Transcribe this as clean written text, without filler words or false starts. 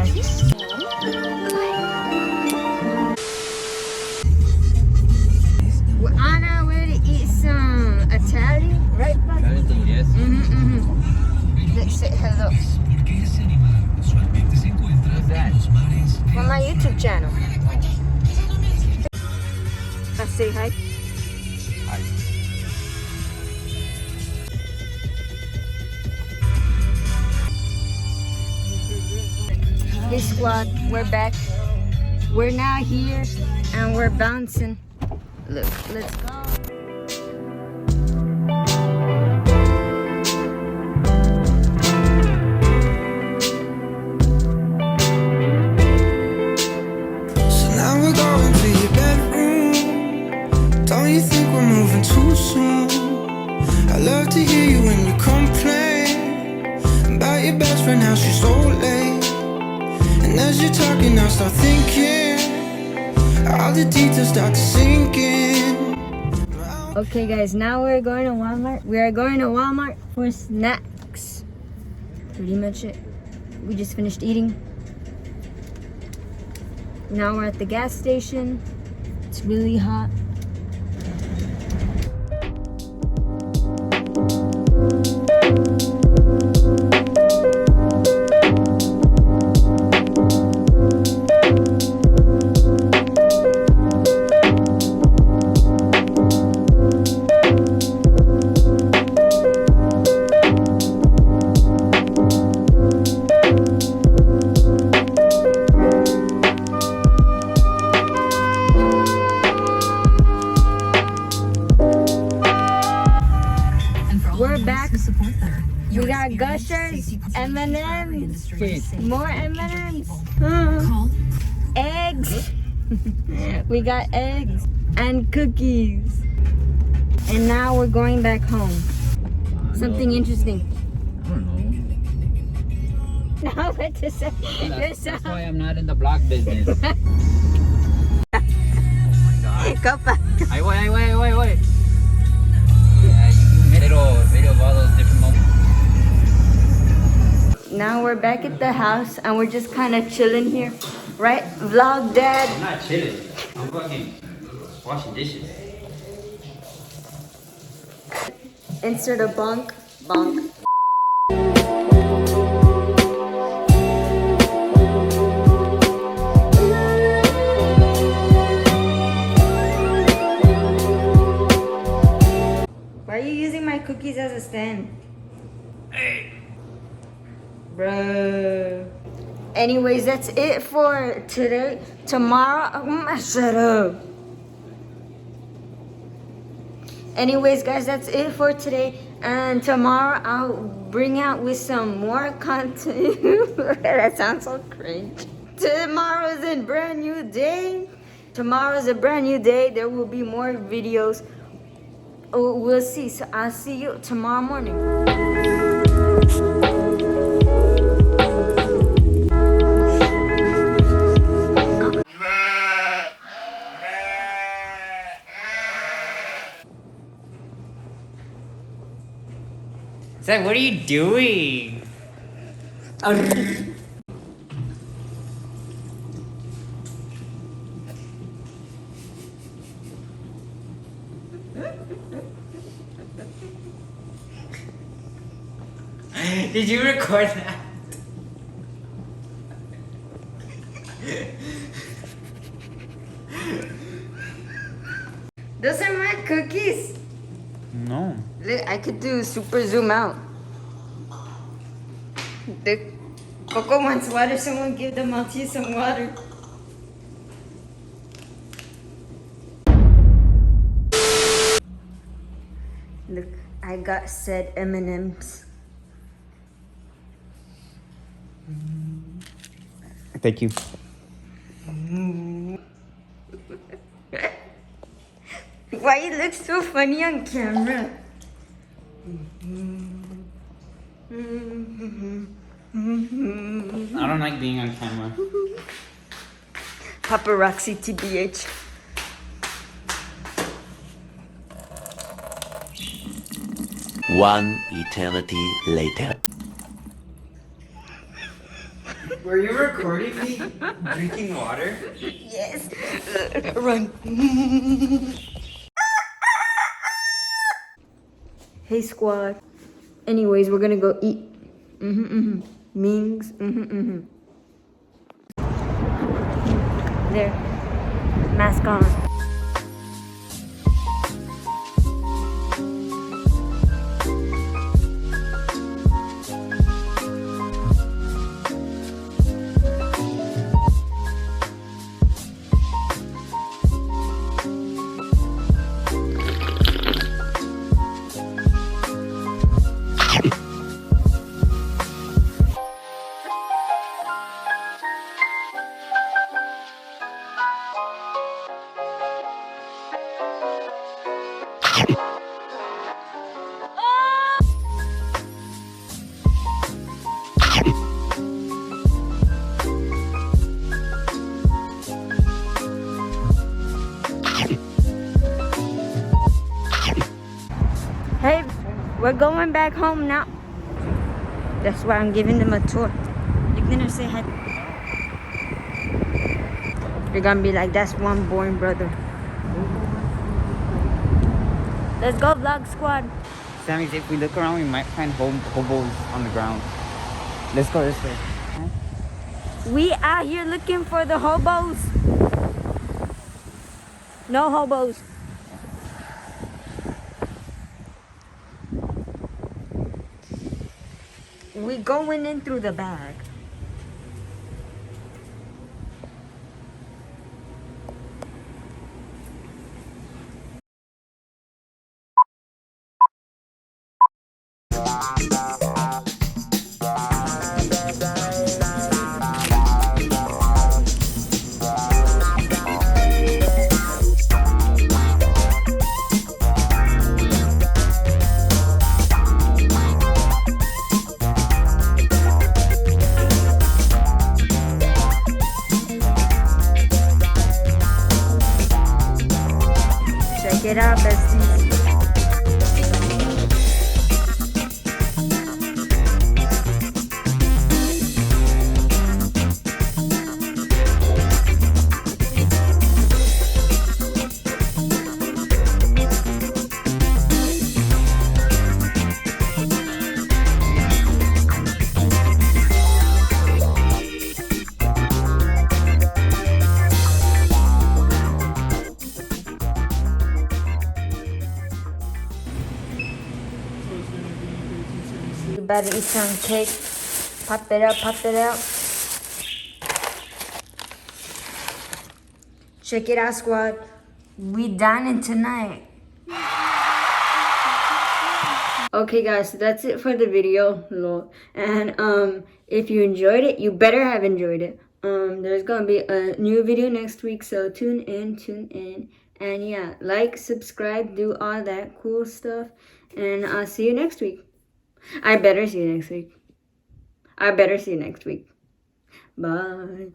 We're on our way to eat some Italian, right? Italian food, yes. Let's say hello. What's that? On my YouTube channel. I say hi. Hi. Hey squad, we're back. We're now here and we're bouncing. Look, let's go. So now we're going to your bedroom. Don't you think we're moving too soon? I love to hear you when you complain about your best friend, how she's so late. And as you're talking, I start thinking, all the details start to sink in. Okay guys, now we're going to Walmart. We are going to Walmart for snacks. Pretty much it. We just finished eating. Now we're at the gas station. It's really hot. We're back. We got Gushers, M&M's, more M&M's, eggs. We got eggs and cookies. And now we're going back home. Something interesting. I don't know. Now what to say? That's why I'm not in the blog business. Oh my god. Go back. Wait. Yeah, you made a little video of all those different moments. Now we're back at the house and we're just kind of chilling here. Right? Vlog dad. I'm not chilling. I'm fucking washing dishes. Insert a bonk. Bonk. Why are you using my cookies as a stand? Hey. Bruh. Anyways, that's it for today. Tomorrow, shut up. Anyways, guys, that's it for today. And tomorrow, I'll bring out with some more content. That sounds so cringe. Tomorrow's a brand new day. Tomorrow's a brand new day. There will be more videos. Oh, we'll see. So I'll see you tomorrow morning. Zach, what are you doing? Did you record that? Those are my cookies. No. Look, I could do super zoom out. The Coco wants water. Someone give the Maltese some water. Look, I got said M&M's. Thank you. Why you look so funny on camera? I don't like being on camera. Paparazzi TBH. One eternity later. Were you recording me drinking water? Yes. Run. Hey squad. Anyways, we're gonna go eat. Mings. There. Mask on. Hey, we're going back home now. That's why I'm giving them a tour. You're gonna say hi. You're gonna be like, that's one boring brother. Let's go, vlog squad. Sammy, if we look around, we might find hobos on the ground. Let's go this way. We out here looking for the hobos. No hobos. We going in through the bag. Check it out, besties. You better eat some cake. Pop it up, pop it out. Check it out, squad. We dining tonight. Okay, guys, so that's it for the video. Lol. And if you enjoyed it, you better have enjoyed it. There's gonna be a new video next week, so tune in. And yeah, like, subscribe, do all that cool stuff. And I'll see you next week. I better see you next week. Bye.